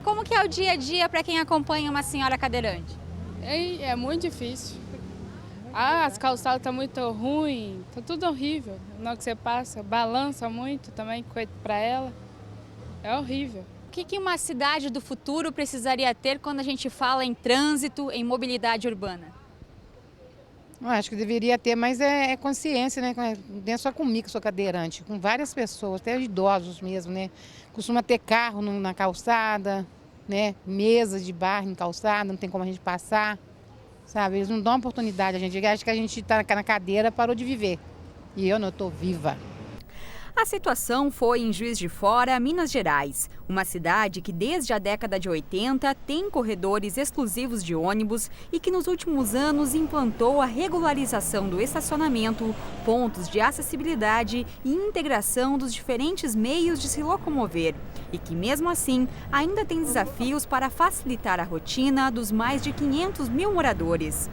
Como que é o dia a dia para quem acompanha uma senhora cadeirante? É muito difícil. As calçadas estão muito ruins, tá tudo horrível. Na hora que você passa, balança muito também, coisa para ela. É horrível. O que uma cidade do futuro precisaria ter quando a gente fala em trânsito, em mobilidade urbana? Eu acho que deveria ter mais consciência, né? Não é só comigo que sou cadeirante, com várias pessoas, até idosos mesmo, né? Costuma ter carro na calçada, né? Mesa de bar em calçada, não tem como a gente passar, sabe? Eles não dão oportunidade a gente. Acho que a gente está na cadeira, parou de viver. E eu não estou viva. A situação foi em Juiz de Fora, Minas Gerais, uma cidade que desde a década de 80 tem corredores exclusivos de ônibus e que nos últimos anos implantou a regularização do estacionamento, pontos de acessibilidade e integração dos diferentes meios de se locomover. E que mesmo assim ainda tem desafios para facilitar a rotina dos mais de 500 mil moradores.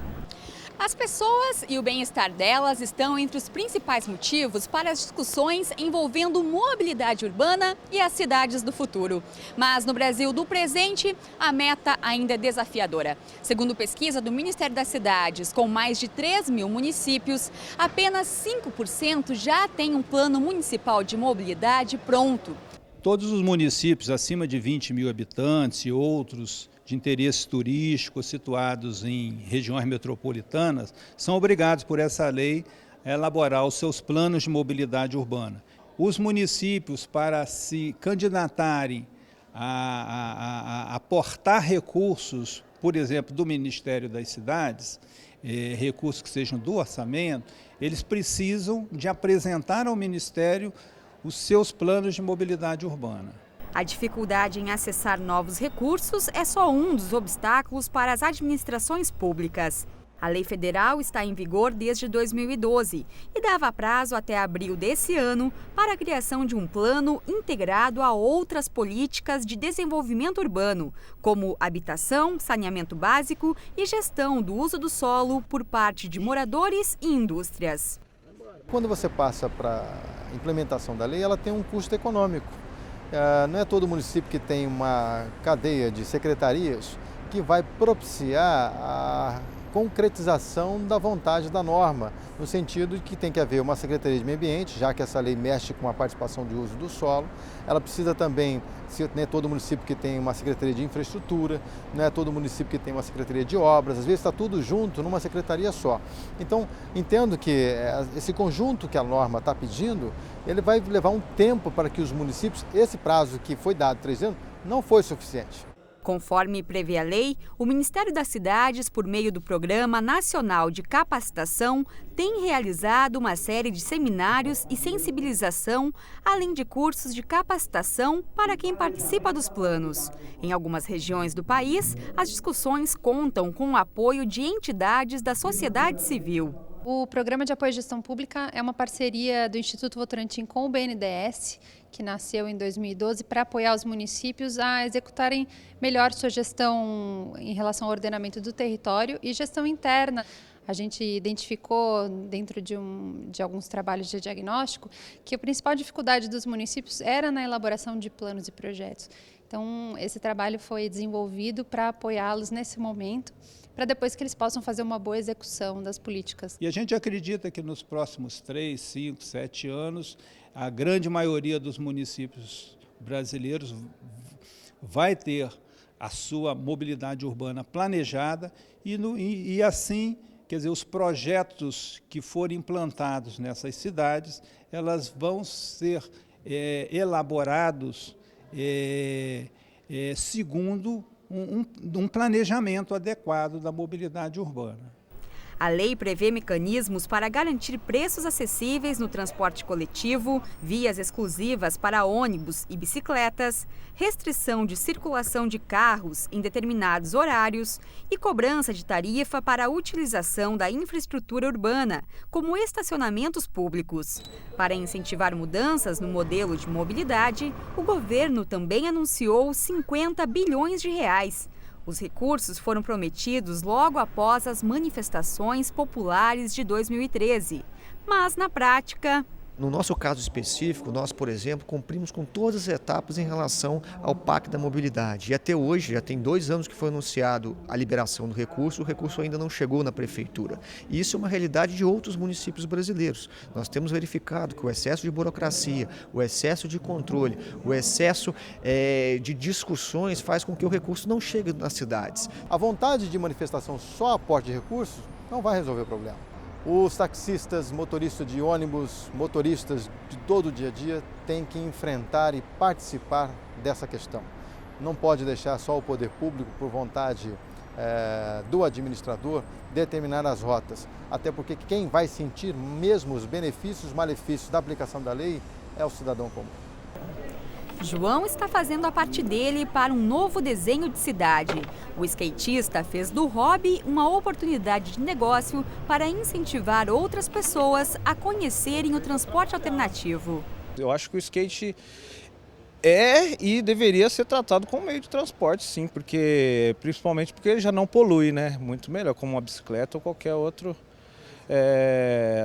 As pessoas e o bem-estar delas estão entre os principais motivos para as discussões envolvendo mobilidade urbana e as cidades do futuro. Mas no Brasil do presente, a meta ainda é desafiadora. Segundo pesquisa do Ministério das Cidades, com mais de 3 mil municípios, apenas 5% já tem um plano municipal de mobilidade pronto. Todos os municípios acima de 20 mil habitantes e outros de interesse turístico situados em regiões metropolitanas são obrigados por essa lei a elaborar os seus planos de mobilidade urbana. Os municípios, para se candidatarem a aportar recursos, por exemplo, do Ministério das Cidades, recursos que sejam do orçamento, eles precisam de apresentar ao Ministério os seus planos de mobilidade urbana. A dificuldade em acessar novos recursos é só um dos obstáculos para as administrações públicas. A lei federal está em vigor desde 2012 e dava prazo até abril desse ano para a criação de um plano integrado a outras políticas de desenvolvimento urbano, como habitação, saneamento básico e gestão do uso do solo por parte de moradores e indústrias. Quando você passa para a implementação da lei, ela tem um custo econômico. Não é todo município que tem uma cadeia de secretarias que vai propiciar a concretização da vontade da norma, no sentido de que tem que haver uma Secretaria de Meio Ambiente, já que essa lei mexe com a participação de uso do solo. Ela precisa também, não é todo município que tem uma Secretaria de Infraestrutura, não é todo município que tem uma Secretaria de Obras, às vezes está tudo junto numa secretaria só. Então, entendo que esse conjunto que a norma está pedindo, ele vai levar um tempo para que os municípios, esse prazo que foi dado 3 anos, não foi suficiente. Conforme prevê a lei, o Ministério das Cidades, por meio do Programa Nacional de Capacitação, tem realizado uma série de seminários e sensibilização, além de cursos de capacitação para quem participa dos planos. Em algumas regiões do país, as discussões contam com o apoio de entidades da sociedade civil. O Programa de Apoio à Gestão Pública é uma parceria do Instituto Votorantim com o BNDES, que nasceu em 2012 para apoiar os municípios a executarem melhor sua gestão em relação ao ordenamento do território e gestão interna. A gente identificou, dentro de alguns trabalhos de diagnóstico, que a principal dificuldade dos municípios era na elaboração de planos e projetos. Então, esse trabalho foi desenvolvido para apoiá-los nesse momento, para depois que eles possam fazer uma boa execução das políticas. E a gente acredita que nos próximos 3, 5, 7 anos, a grande maioria dos municípios brasileiros vai ter a sua mobilidade urbana planejada e assim, quer dizer, os projetos que forem implantados nessas cidades, elas vão ser elaborados segundo um planejamento adequado da mobilidade urbana. A lei prevê mecanismos para garantir preços acessíveis no transporte coletivo, vias exclusivas para ônibus e bicicletas, restrição de circulação de carros em determinados horários e cobrança de tarifa para a utilização da infraestrutura urbana, como estacionamentos públicos. Para incentivar mudanças no modelo de mobilidade, o governo também anunciou 50 bilhões de reais. Os recursos foram prometidos logo após as manifestações populares de 2013. Mas, na prática, No nosso caso específico, nós, por exemplo, cumprimos com todas as etapas em relação ao PAC da mobilidade. E até hoje, já tem 2 anos que foi anunciado a liberação do recurso, o recurso ainda não chegou na prefeitura. E isso é uma realidade de outros municípios brasileiros. Nós temos verificado que o excesso de burocracia, o excesso de controle, o excesso de discussões faz com que o recurso não chegue nas cidades. A vontade de manifestação só a aporte de recursos não vai resolver o problema. Os taxistas, motoristas de ônibus, motoristas de todo o dia a dia têm que enfrentar e participar dessa questão. Não pode deixar só o poder público, por vontade do administrador, determinar as rotas. Até porque quem vai sentir mesmo os benefícios, os malefícios da aplicação da lei é o cidadão comum. João está fazendo a parte dele para um novo desenho de cidade. O skatista fez do hobby uma oportunidade de negócio para incentivar outras pessoas a conhecerem o transporte alternativo. Eu acho que o skate é e deveria ser tratado como meio de transporte, sim, principalmente porque ele já não polui, né? Muito melhor, como uma bicicleta ou qualquer outro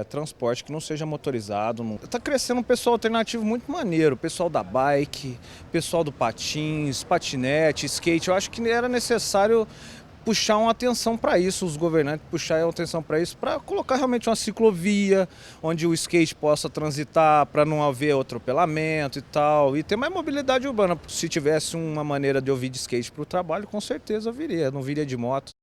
transporte que não seja motorizado. Está crescendo um pessoal alternativo muito maneiro, pessoal da bike, pessoal do patins, patinete, skate. Eu acho que era necessário puxar uma atenção para isso, os governantes puxarem atenção para isso, para colocar realmente uma ciclovia onde o skate possa transitar, para não haver atropelamento e tal, e ter mais mobilidade urbana. Se tivesse uma maneira de eu vir de skate para o trabalho, com certeza eu viria, não viria de moto.